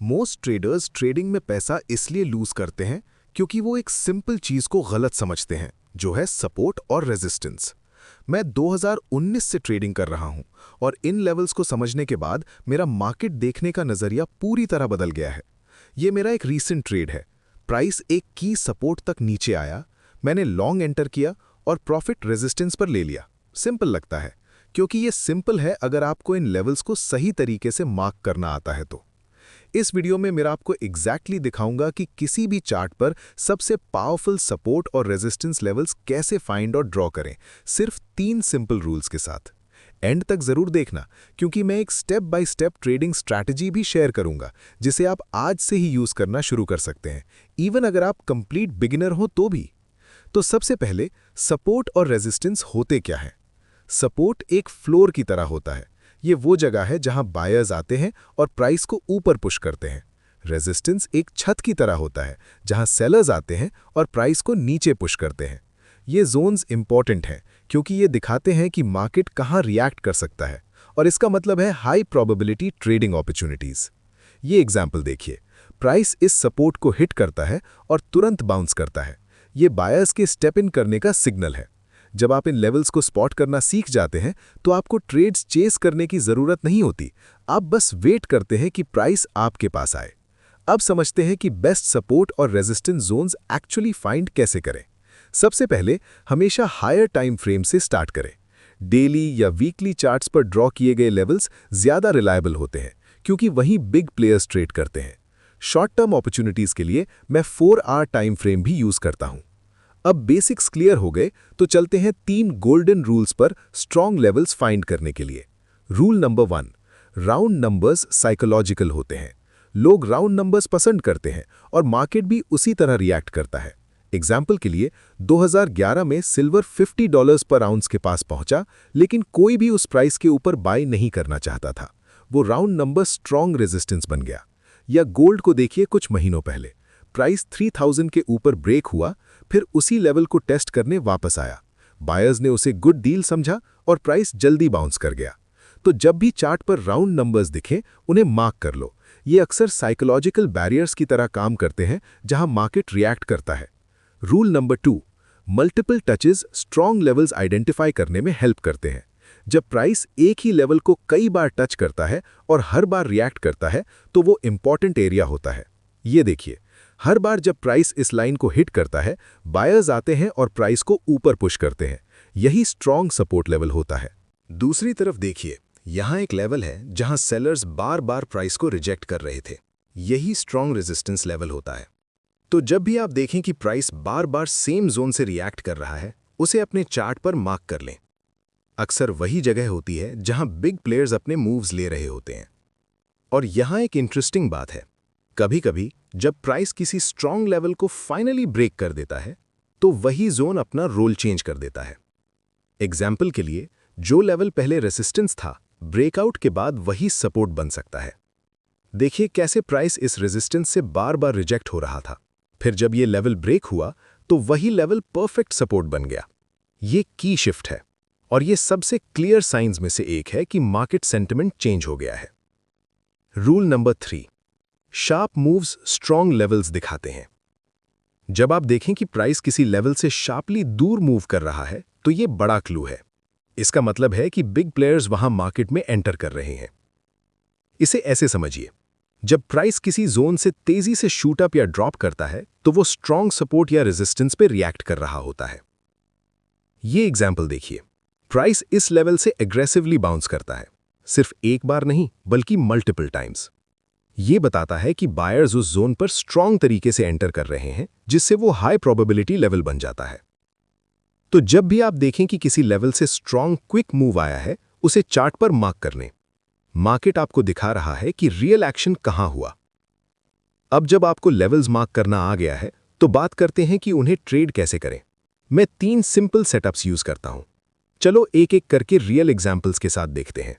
Most traders trading में पैसा इसलिए लूज करते हैं क्योंकि वो एक सिंपल चीज को गलत समझते हैं, जो है सपोर्ट और रेजिस्टेंस। मैं 2019 से ट्रेडिंग कर रहा हूं और इन लेवल्स को समझने के बाद मेरा मार्केट देखने का नजरिया पूरी तरह बदल गया है। ये मेरा एक रीसेंट ट्रेड है। प्राइस एक की सपोर्ट तक नीचे आया, मैंने लॉन्ग एंटर किया और प्रॉफिट रेजिस्टेंस पर ले लिया। सिंपल लगता है क्योंकि ये सिंपल है अगर आपको इन लेवल्स को सही तरीके से मार्क करना आता है तो। इस वीडियो में मेरा आपको एग्जैक्टली दिखाऊंगा कि किसी भी चार्ट पर सबसे पावरफुल सपोर्ट और रेजिस्टेंस लेवल्स कैसे फाइंड और ड्रॉ करें, सिर्फ 3 सिंपल रूल्स के साथ। एंड तक जरूर देखना क्योंकि मैं एक step by step trading strategy भी शेयर करूंगा जिसे आप आज से ही यूज करना शुरू कर सकते हैं, इवन अगर आप कंप्लीट बिगिनर हो तो भी। तो सबसे पहले सपोर्ट और रेजिस्टेंस होते क्या है। सपोर्ट एक फ्लोर की तरह होता है। ये वो जगह है जहां बायर्स आते हैं और प्राइस को ऊपर पुश करते हैं। रेजिस्टेंस एक छत की तरह होता है जहां सेलर्स आते हैं और प्राइस को नीचे पुश करते हैं। ये जोन्स इंपॉर्टेंट हैं क्योंकि ये दिखाते हैं कि मार्केट कहां रिएक्ट कर सकता है, और इसका मतलब है हाई प्रोबेबिलिटी ट्रेडिंग अपॉर्चुनिटीज। ये एग्जांपल देखिए, प्राइस इस सपोर्ट को हिट करता है और तुरंत बाउंस करता है। ये बायर्स के स्टेप इन करने का सिग्नल है। जब आप इन लेवल्स को स्पॉट करना सीख जाते हैं तो आपको ट्रेड्स चेस करने की जरूरत नहीं होती, आप बस वेट करते हैं कि प्राइस आपके पास आए। अब समझते हैं कि बेस्ट सपोर्ट और रेजिस्टेंस जोन्स एक्चुअली फाइंड कैसे करें। सबसे पहले हमेशा हायर टाइम फ्रेम से स्टार्ट करें। डेली या वीकली चार्ट्स पर ड्रॉ किए गए लेवल्स ज्यादा रिलायबल होते हैं क्योंकि वहीं बिग प्लेयर्स ट्रेड करते हैं। शॉर्ट टर्म अपॉर्चुनिटीज के लिए मैं 4 आवर टाइम फ्रेम भी यूज करता हूं। अब बेसिक्स क्लियर हो गए तो चलते हैं 3 गोल्डन रूल्स पर स्ट्रॉन्ग लेवल्स फाइंड करने के लिए। Rule number 1, round numbers psychological होते हैं। लोग राउंड नंबर्स पसंद करते हैं और मार्केट भी उसी तरह रिएक्ट करता है। एग्जाम्पल के लिए 2011 में सिल्वर $50 पर आउंस के पास पहुंचा, लेकिन कोई भी उस प्राइस के ऊपर बाय नहीं करना चाहता था। वो राउंड नंबर स्ट्रॉन्ग रेजिस्टेंस बन गया। या गोल्ड को देखिए, कुछ महीनों पहले प्राइस 3000 के ऊपर ब्रेक हुआ, फिर उसी लेवल को टेस्ट करने वापस आया। बायर्स ने उसे गुड डील समझा और प्राइस जल्दी बाउंस कर गया। तो जब भी चार्ट पर राउंड नंबर्स दिखें, उन्हें मार्क कर लो। ये अक्सर साइकोलॉजिकल बैरियर्स की तरह काम करते हैं जहां मार्केट रिएक्ट करता है। Rule number 2, multiple touches strong levels identify करने में हेल्प करते हैं। जब प्राइस एक ही लेवल को कई बार टच करता है और हर बार रिएक्ट करता है तो वो इंपॉर्टेंट एरिया होता है। ये देखिए, हर बार जब प्राइस इस लाइन को हिट करता है, बायर्स आते हैं और प्राइस को ऊपर पुश करते हैं। यही स्ट्रॉन्ग सपोर्ट लेवल होता है। दूसरी तरफ देखिए, यहां एक लेवल है जहां सेलर्स बार बार प्राइस को रिजेक्ट कर रहे थे। यही स्ट्रॉन्ग रेजिस्टेंस लेवल होता है। तो जब भी आप देखें कि प्राइस बार बार सेम जोन से रिएक्ट कर रहा है, उसे अपने चार्ट पर मार्क कर लें। अक्सर वही जगह होती है जहां बिग प्लेयर्स अपने मूव्स ले रहे होते हैं। और यहां एक इंटरेस्टिंग बात है, कभी कभी जब प्राइस किसी स्ट्रॉन्ग लेवल को फाइनली ब्रेक कर देता है तो वही जोन अपना रोल चेंज कर देता है। एग्जाम्पल के लिए, जो लेवल पहले रेजिस्टेंस था, ब्रेकआउट के बाद वही सपोर्ट बन सकता है। देखिए कैसे प्राइस इस रेजिस्टेंस से बार बार रिजेक्ट हो रहा था, फिर जब ये लेवल ब्रेक हुआ तो वही लेवल परफेक्ट सपोर्ट बन गया। ये की शिफ्ट है और ये सबसे क्लियर साइंस में से एक है कि मार्केट सेंटिमेंट चेंज हो गया है। Rule number 3, sharp moves strong levels दिखाते हैं। जब आप देखें कि प्राइस किसी लेवल से शार्पली दूर मूव कर रहा है तो ये बड़ा क्लू है। इसका मतलब है कि बिग प्लेयर्स वहां मार्केट में एंटर कर रहे हैं। इसे ऐसे समझिए, जब प्राइस किसी जोन से तेजी से शूट अप या ड्रॉप करता है तो वो स्ट्रॉन्ग सपोर्ट या रेजिस्टेंस पे रिएक्ट कर रहा होता है। ये एग्जाम्पल देखिए, प्राइस इस लेवल से एग्रेसिवली बाउंस करता है, सिर्फ एक बार नहीं बल्कि मल्टीपल टाइम्स। ये बताता है कि बायर्स उस जोन पर स्ट्रॉन्ग तरीके से एंटर कर रहे हैं, जिससे वो हाई प्रोबेबिलिटी लेवल बन जाता है। तो जब भी आप देखें कि किसी लेवल से स्ट्रॉन्ग क्विक मूव आया है, उसे चार्ट पर मार्क कर लें। मार्केट आपको दिखा रहा है कि रियल एक्शन कहां हुआ। अब जब आपको लेवल्स मार्क करना आ गया है तो बात करते हैं कि उन्हें ट्रेड कैसे करें। मैं 3 सिंपल सेटअप्स यूज करता हूं। चलो एक एक करके रियल एग्जाम्पल्स के साथ देखते हैं।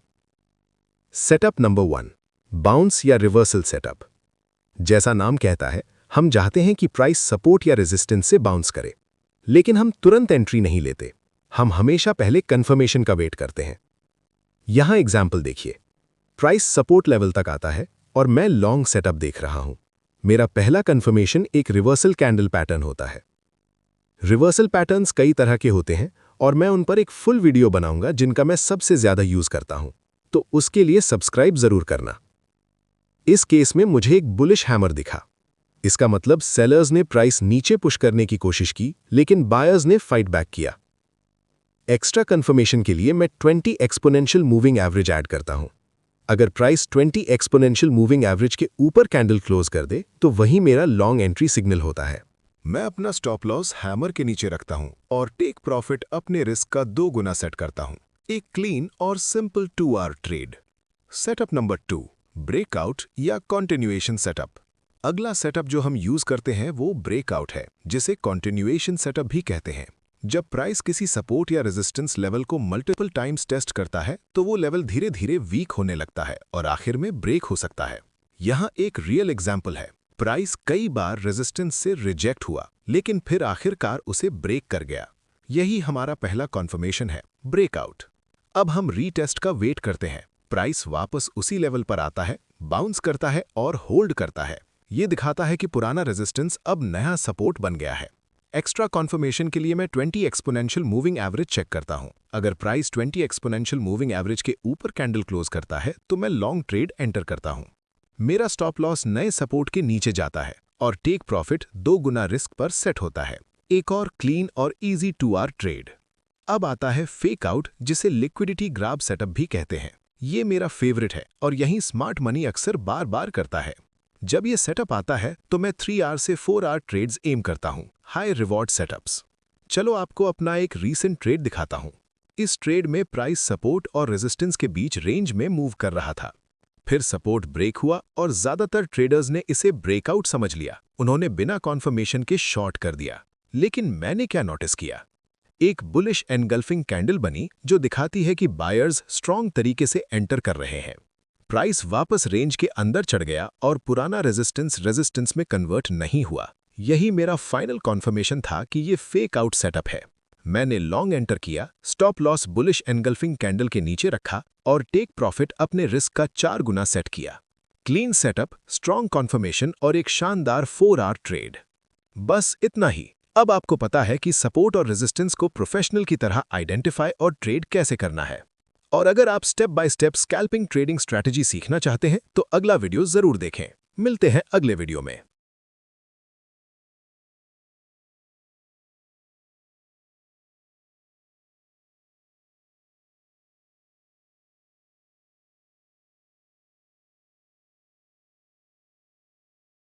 सेटअप नंबर 1, बाउंस या रिवर्सल सेटअप। जैसा नाम कहता है, हम चाहते हैं कि प्राइस सपोर्ट या रेजिस्टेंस से बाउंस करे, लेकिन हम तुरंत एंट्री नहीं लेते। हम हमेशा पहले कंफर्मेशन का वेट करते हैं। यहां एग्जाम्पल देखिए, प्राइस सपोर्ट लेवल तक आता है और मैं लॉन्ग सेटअप देख रहा हूं। मेरा पहला कंफर्मेशन एक रिवर्सल कैंडल पैटर्न होता है। रिवर्सल पैटर्न्स कई तरह के होते हैं और मैं उन पर एक फुल वीडियो बनाऊंगा जिनका मैं सबसे ज्यादा यूज करता हूं, तो उसके लिए सब्सक्राइब जरूर करना। इस केस में मुझे एक बुलिश हैमर दिखा। इसका मतलब सेलर्स ने प्राइस नीचे पुश करने की कोशिश की, लेकिन बायर्स ने फाइट बैक किया। एक्स्ट्रा कंफर्मेशन के लिए मैं 20 एक्सपोनेंशियल मूविंग एवरेज ऐड करता हूं। अगर प्राइस 20 एक्सपोनेंशियल मूविंग एवरेज के ऊपर कैंडल क्लोज कर दे तो वही मेरा लॉन्ग एंट्री सिग्नल होता है। मैं अपना स्टॉप लॉस हैमर के नीचे रखता हूं और टेक प्रॉफिट अपने रिस्क का 2 गुना सेट करता हूं। एक क्लीन और simple 2 hour trade. Setup number 2, breakout या कंटिन्यूएशन सेटअप। अगला सेटअप जो हम यूज करते हैं वो ब्रेकआउट है, जिसे कंटिन्यूएशन सेटअप भी कहते हैं। जब प्राइस किसी सपोर्ट या रेजिस्टेंस लेवल को मल्टीपल टाइम्स टेस्ट करता है तो वो लेवल धीरे धीरे वीक होने लगता है और आखिर में ब्रेक हो सकता है। यहाँ एक रियल एग्जाम्पल है। प्राइस कई बार रेजिस्टेंस से रिजेक्ट हुआ, लेकिन फिर आखिरकार उसे ब्रेक कर गया। यही हमारा पहला कॉन्फर्मेशन है, ब्रेकआउट। अब हम रीटेस्ट का वेट करते हैं। प्राइस वापस उसी लेवल पर आता है, बाउंस करता है और होल्ड करता है। ये दिखाता है कि पुराना रेजिस्टेंस अब नया सपोर्ट बन गया है। एक्स्ट्रा कॉन्फर्मेशन के लिए मैं 20 एक्सपोनेंशियल मूविंग एवरेज चेक करता हूं। अगर प्राइस 20 एक्सपोनेंशियल मूविंग एवरेज के ऊपर कैंडल क्लोज करता है तो मैं लॉन्ग ट्रेड एंटर करता हूं। मेरा स्टॉप लॉस नए सपोर्ट के नीचे जाता है और टेक प्रॉफिट 2 गुना रिस्क पर सेट होता है। एक और क्लीन और इजी 2 आवर ट्रेड। अब आता है फेक आउट, जिसे लिक्विडिटी ग्राब सेटअप भी कहते हैं। ये मेरा फेवरेट है और यही स्मार्ट मनी अक्सर बार बार करता है। जब ये सेटअप आता है तो मैं 3 आवर से 4 आवर ट्रेड्स एम करता हूं, हाई रिवॉर्ड सेटअप्स। चलो आपको अपना एक रीसेंट ट्रेड दिखाता हूं। इस ट्रेड में प्राइस सपोर्ट और रेजिस्टेंस के बीच रेंज में मूव कर रहा था। फिर सपोर्ट ब्रेक हुआ और ज्यादातर ट्रेडर्स ने इसे ब्रेकआउट समझ लिया। उन्होंने बिना कॉन्फर्मेशन के शॉर्ट कर दिया। लेकिन मैंने क्या नोटिस किया? एक बुलिश एनगल्फिंग कैंडल बनी जो दिखाती है कि बायर्स स्ट्रॉन्ग तरीके से एंटर कर रहे हैं। प्राइस वापस रेंज के अंदर चढ़ गया और पुराना रेजिस्टेंस में कन्वर्ट नहीं हुआ। यही मेरा फाइनल कॉन्फर्मेशन था कि ये फेक आउट सेटअप है। मैंने लॉन्ग एंटर किया, stop loss bullish engulfing candle के नीचे रखा और टेक प्रॉफिट अपने रिस्क का 4 गुना सेट किया। क्लीन सेटअप, स्ट्रॉन्ग कॉन्फर्मेशन और एक शानदार 4 आवर ट्रेड। बस इतना ही। अब आपको पता है कि सपोर्ट और रेजिस्टेंस को प्रोफेशनल की तरह आइडेंटिफाई और ट्रेड कैसे करना है। और अगर आप step by step scalping trading strategy सीखना चाहते हैं तो अगला वीडियो जरूर देखें। मिलते हैं अगले वीडियो में।